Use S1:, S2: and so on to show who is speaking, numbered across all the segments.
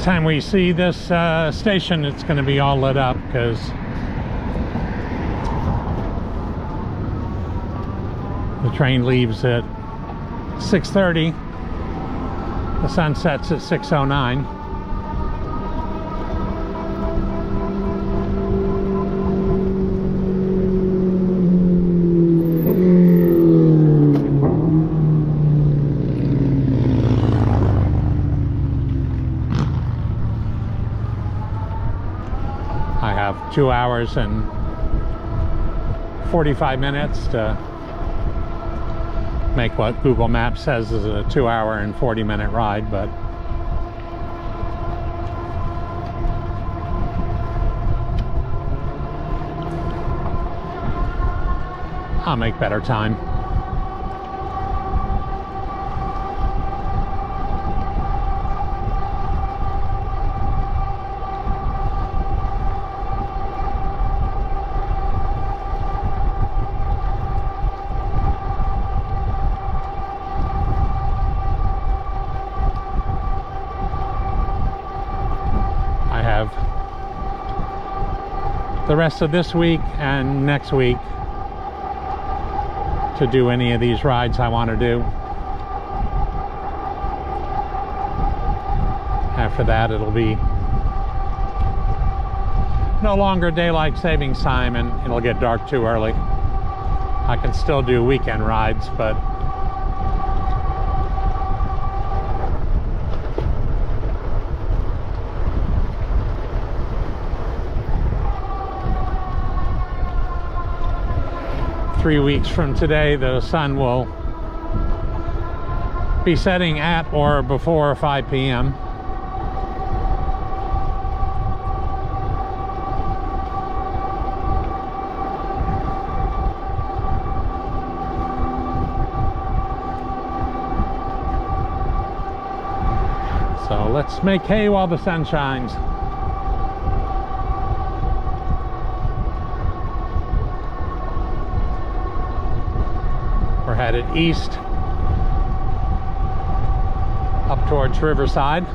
S1: time we see this station, it's going to be all lit up because the train leaves at 6:30. The sun sets at 6:09. I have 2 hours and 45 minutes to make what Google Maps says is a 2 hour and 40-minute ride, but I'll make better time. The rest of this week and next week to do any of these rides I want to do. After that, it'll be no longer daylight savings time and it'll get dark too early. I can still do weekend rides, but three weeks from today, the sun will be setting at or before 5 p.m. So let's make hay while the sun shines. We're headed east up towards Riverside.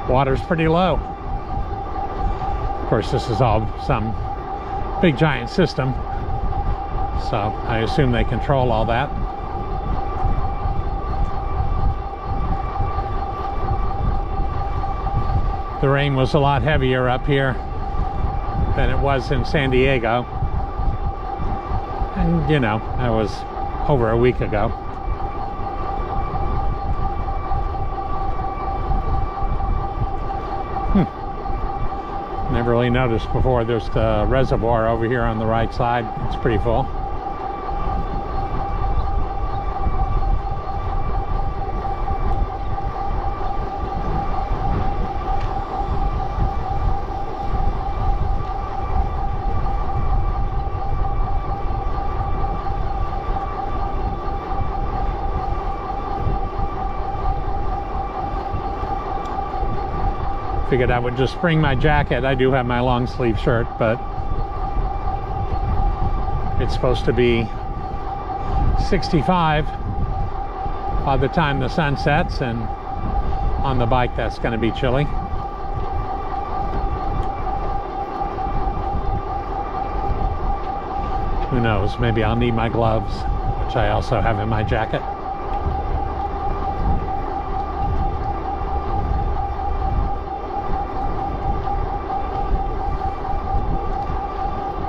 S1: Water's pretty low. Of course, this is all some big giant system, so I assume they control all that. The rain was a lot heavier up here than it was in San Diego, and you know, that was over a week ago. Never really noticed before. There's the reservoir over here on the right side. It's pretty full. Figured I would just bring my jacket. I do have my long sleeve shirt, but it's supposed to be 65 by the time the sun sets, and on the bike that's going to be chilly. Who knows, maybe I'll need my gloves, which I also have in my jacket.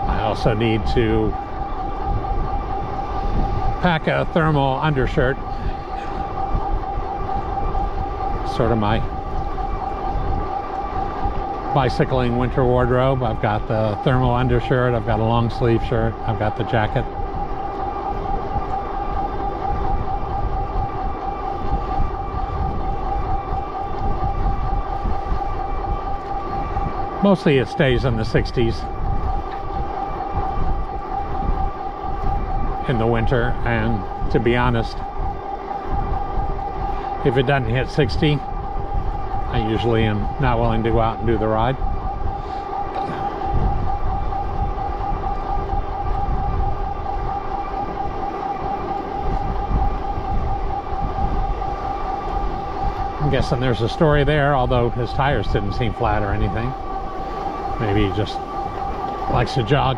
S1: I also need to pack a thermal undershirt. Sort of my bicycling winter wardrobe. I've got the thermal undershirt, I've got a long sleeve shirt, I've got the jacket. Mostly it stays in the 60s in the winter, and to be honest, if it doesn't hit 60, I usually am not willing to go out and do the ride. I'm guessing there's a story there, although his tires didn't seem flat or anything. Maybe he just likes to jog.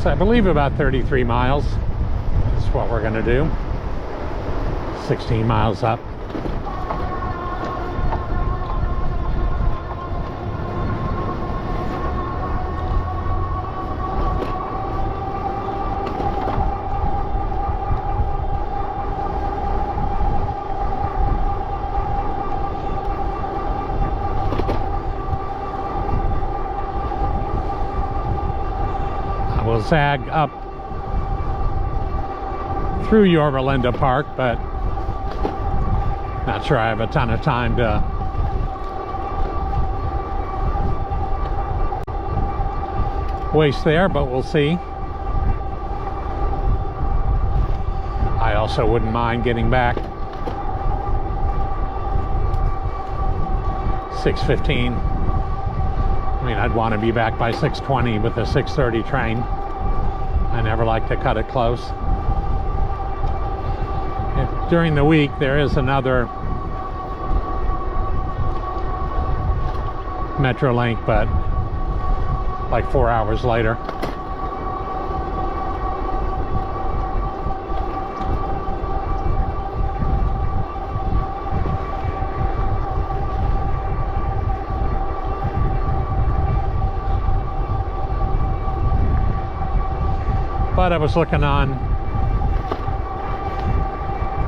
S1: So I believe about 33 miles. What we're going to do. 16 miles up. I will zag up through Yorba Linda Park, but not sure I have a ton of time to waste there, but we'll see. I also wouldn't mind getting back 6:15. I mean, I'd want to be back by 6:20 with the 6:30 train. I never like to cut it close. During the week, there is another Metrolink, but like 4 hours later. But I was looking on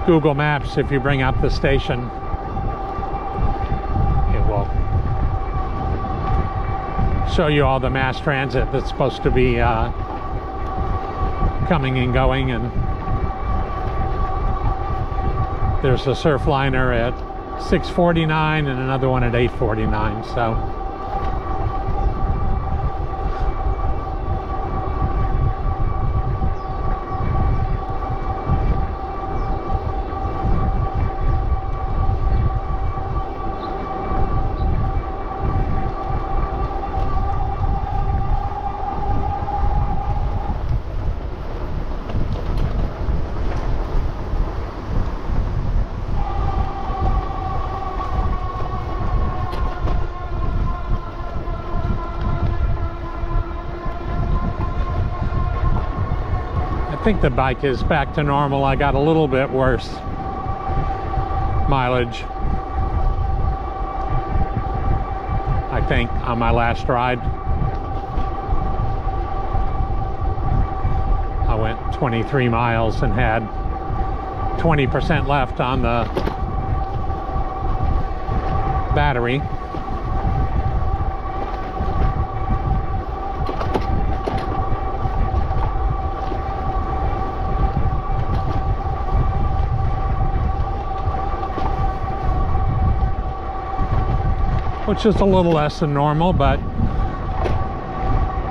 S1: Google Maps. If you bring up the station, it will show you all the mass transit that's supposed to be coming and going, and there's a Surfliner at 6:49 and another one at 8:49. So I think the bike is back to normal. I got a little bit worse mileage, I think, on my last ride. I went 23 miles and had 20% left on the battery. Which is a little less than normal, but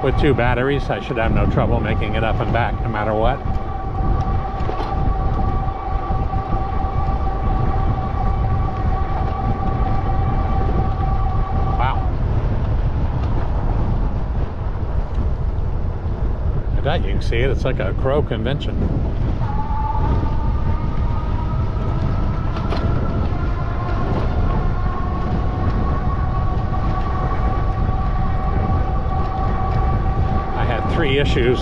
S1: with 2 batteries, I should have no trouble making it up and back no matter what. Wow. I bet you can see it. It's like a crow convention. three issues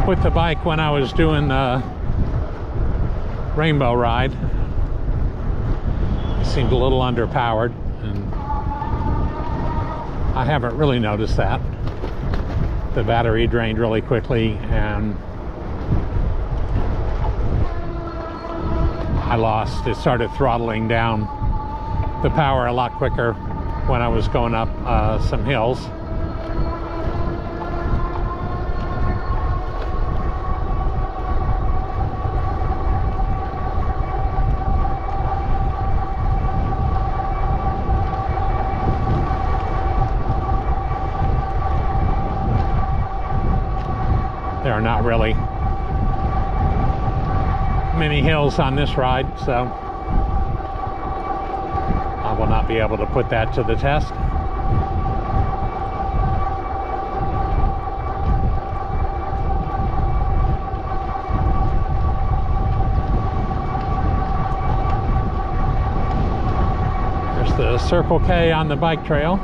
S1: with the bike when I was doing the rainbow ride. It seemed a little underpowered, and I haven't really noticed that. The battery drained really quickly, and it started throttling down the power a lot quicker when I was going up some hills. There are not really many hills on this ride, so I will not be able to put that to the test. There's the Circle K on the bike trail.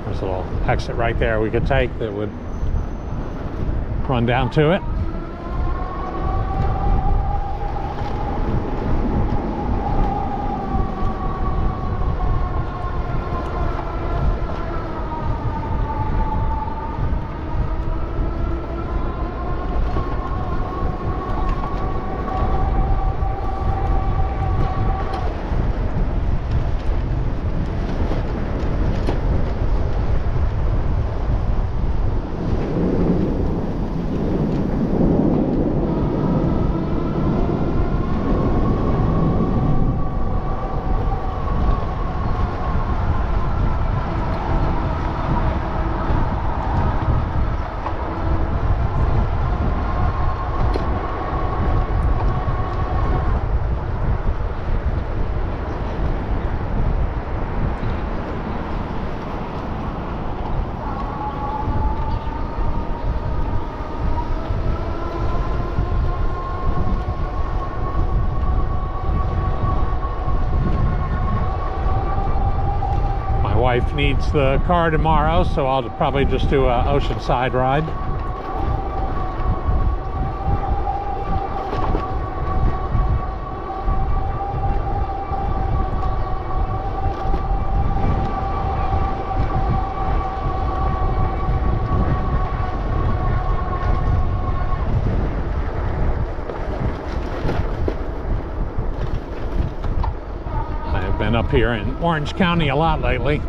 S1: There's a little exit right there we could take that would run down to it. Wife needs the car tomorrow, so I'll probably just do a oceanside ride. I've been up here in Orange County a lot lately.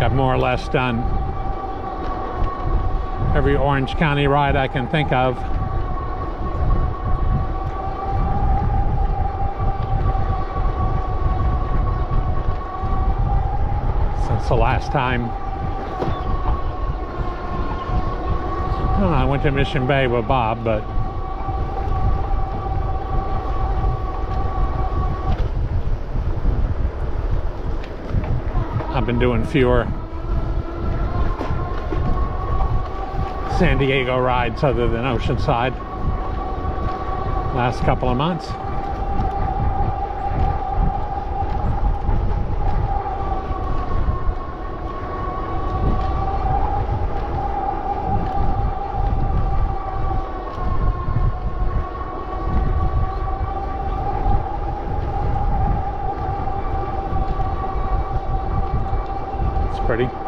S1: I've more or less done every Orange County ride I can think of. Since the last time I went to Mission Bay with Bob, but I've been doing fewer San Diego rides other than Oceanside last couple of months. Pretty.